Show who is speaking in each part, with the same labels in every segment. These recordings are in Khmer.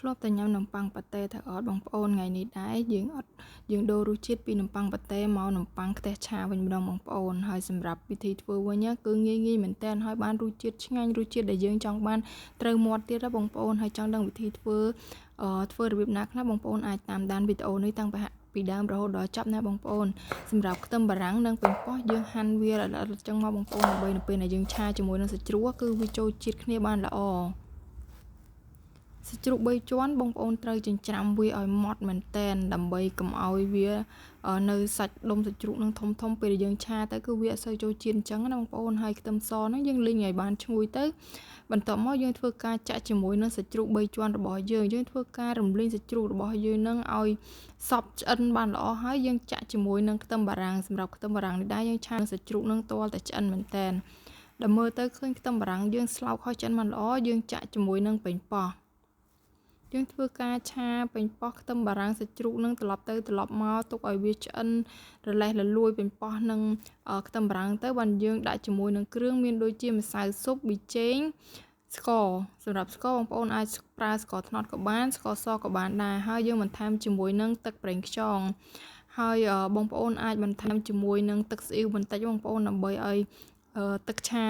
Speaker 1: ធ្លាប់តែញ៉ាំនំប៉័ងប៉ាតេទៅអត់បងប្អូនថ្ងៃនេះដែរយើងដូររសជាតិពីនំប៉័ងប៉ាតេមកនំប៉័ងខ្ទះឆាវិញម្ដងបងប្អូនហើយសម្រាប់វិធីធ្វើវិញគឺងាយមែនតើហើយបានរសជាតិឆ្ងាញ់រសជាតិដែលយើងចង់បានត្រូវមាត់ទៀតណាបងប្អូនហើយចង់ដឹងវិធីធ្វើរបៀបណាខ្លះបងប្អូនអាចតាមដានវីដេអូនេះតាំងពីដើមរហូតដល់ចប់ណាបងប្អូនសម្រាប់ខ្ទឹមបារាំងនិងប៉េងប៉ោះយើងហាន់វាល្អិតៗចឹងមកបងប្អូនដើម្បីនៅពេលដែលយើងឆាជាមួយនឹងសាច់ជ្រូកគឺវាចូលជាតិគ្នាបានល្អសាច់ជ្រូក3ជាន់បងប្អូនត្រូវចិញ្ច្រាំវាឲ្យម៉ត់មែនតែនដើម្បីកុំឲ្យវានៅសាច់ដុំសាច់ជ្រូកនឹងធំពេលដែលយើងឆាទៅគឺវាអត់សូវចូលជាតិអញ្ចឹងណាបងប្អូនហើយខ្ទឹមសហ្នឹងយើងលីងឲ្យបានឈ្ងុយទៅបន្ទាប់មកយើងធ្វើការចាក់ជាមួយនឹងសាច់ជ្រូក3ជាន់របស់យើងធ្វើការរំលីងសាច់ជ្រូករបស់យើងនឹងឲ្យសព្វឆ្អិនបានល្អហើយយើងចាក់ជាមួយនឹងខ្ទឹមបារាំងសម្រាប់ខ្ទឹមបារាំងនេះដែរយើងឆាសាច់ជ្រូកនឹងទាល់តែឆ្អិនមែនតែនដល់មើលទៅឃើញខ្ទឹមបារាំងយើងស្លោកហើយឆ្អិនបានល្អយើងចាក់ជាមួយនឹងប៉េងប៉ោះយើងធ្វើការឆាប៉េងប៉ោះខ្ទឹមបារាំងសាច់ជ្រូកនឹងត្រឡប់ទៅត្រឡប់មកទុកឲ្យវាឆ្អិនរលេះរលួយប៉េងប៉ោះនឹងខ្ទឹមបារាំងទៅបានយើងដាក់ជាមួយនឹងគ្រឿងមានដូចជាម្សៅស៊ុបប៊ីចេងស្ករសម្រាប់ស្ករបងប្អូនអាចប្រើស្ករត្នោតក៏បានស្ករសក៏បានដែរហើយយើងបន្ថែមជាមួយនឹងទឹកប្រេងខ្យងហើយបងប្អូនអាចបន្ថែមជាមួយនឹងទឹកស៊ីអ៊ីវបន្តិចបងប្អូនដើម្បីឲ្យទឹកឆា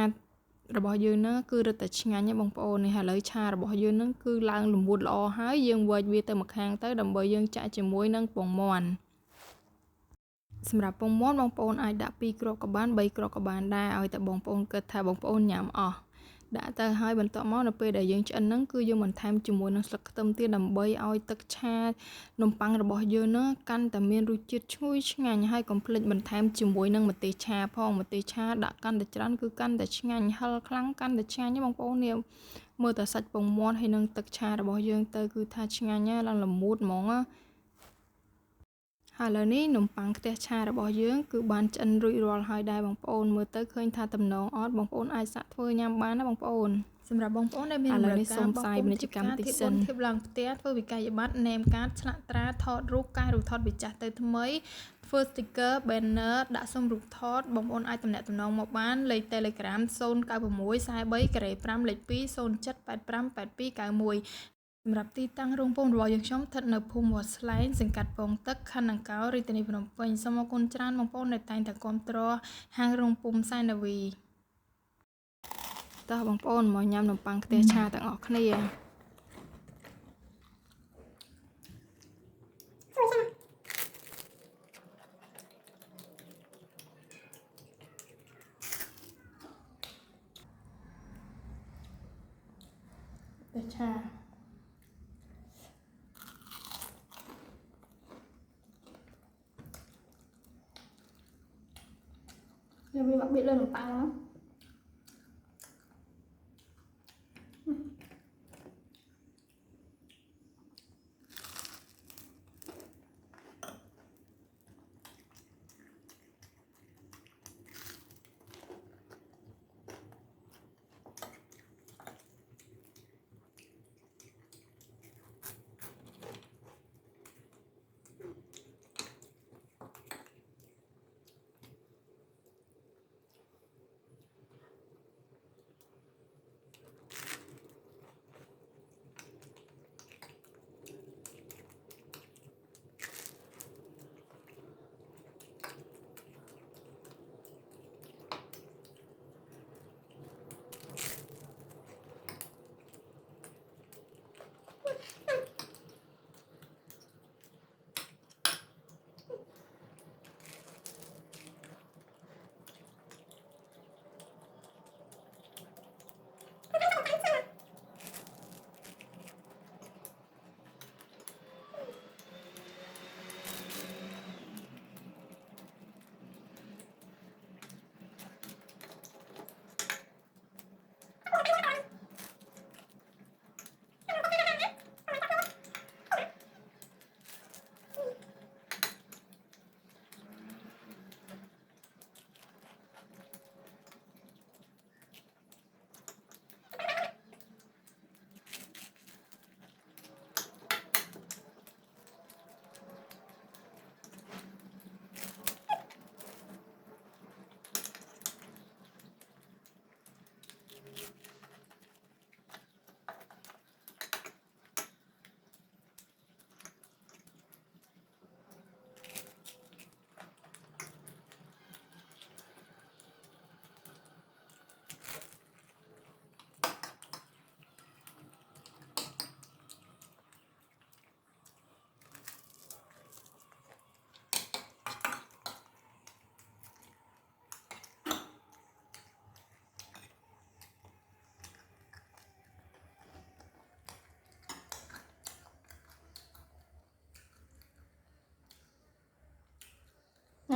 Speaker 1: របស់យើងហ្នឹងគឺរឹតតែឆ្ងាញ់បងប្អូននេះឥឡូវឆារបស់យើងហ្នឹងគឺឡើងល្មួតល្អហើយយើងវែកវាទៅម្ខាងទៅដើម្បីយើងចាក់ជាមួយនឹងពងមាន់សម្រាប់ពងមាន់បងប្អូនអាចដាក់2គ្រាប់ក៏បាន3គ្រាប់ក៏បានដែរឲ្យតែបងប្អូនគិតថាបងប្អូនញ៉ាំអស់ដាក់ទៅហើយបន្ទាប់មកនៅពេលដែលយើងឆ្អិនហ្នឹងគឺយើងបន្ថែមជាមួយនឹងស្លឹកខ្ទឹមទៀតដើម្បីឲ្យទឹកឆានំប៉័ងរបស់យើងហ្នឹងកាន់តែមានរសជាតិឈ្ងុយឆ្ងាញ់ហើយកុំភ្លេចបន្ថែមជាមួយនឹងម្ទេសឆាផងម្ទេសឆាដាក់កាន់តែច្រើនគឺកាន់តែឆ្ងាញ់ហឹរខ្លាំងកាន់តែឆ្ងាញ់បងប្អូននេះមើលតែសាច់ពងមាន់ហើយនឹងទឹកឆារបស់យើងទៅគឺថាឆ្ងាញ់ណាស់ឡើងល្មួតហ្មងណាហើយឥឡូវនេះនំប៉័ងខ្ទះឆារបស់យើងគឺបានឆ្អិនរួចរាល់ហើយដែរបងប្អូនមើលទៅឃើញថាតំណងអត់បងប្អូនអាចសាកធ្វើញ៉ាំបានណាបងប្អូនសម្រាប់បងប្អូនដែលមានតម្រូវការសូមផ្សាយពាណិជ្ជកម្មតិចសិនធៀបឡើងផ្ទះធ្វើវិក័យប័ត្រណែមកាតឆ្លាក់ត្រាថតរូបកែរូបថតពីចាស់ទៅថ្មីធ្វើ sticker banner ដាក់សុំរូបថតបងប្អូនអាចទំនាក់ទំនងមកបានលេខ Telegram 09643-5លេខ2 07858291សម្រាប់ទីតាំងរោងពងរបស់យើងខ្ញុំស្ថិតនៅភូមិវត្តស្លែងសង្កាត់ពងទឹកខណ្ឌដង្កោរាជធានីភ្នំពេញសូមអរគុណច្រើនបងប្អូនដែលតែងតែគាំទ្រហាងរោងពុម្ពសែននាវីតោះបងប្អូនមកញ៉ាំនំប៉័ងខ្ទះឆាទាំងអស់គ្នាខ្ទះឆាខ្ញុំវាមកបៀតលើនំប៉័ងហ្នឹង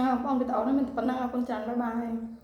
Speaker 1: បងប្អូនវីដេអូនេះមានតែប៉ុណ្ណឹងអរគុណច្រើនបាយបាយ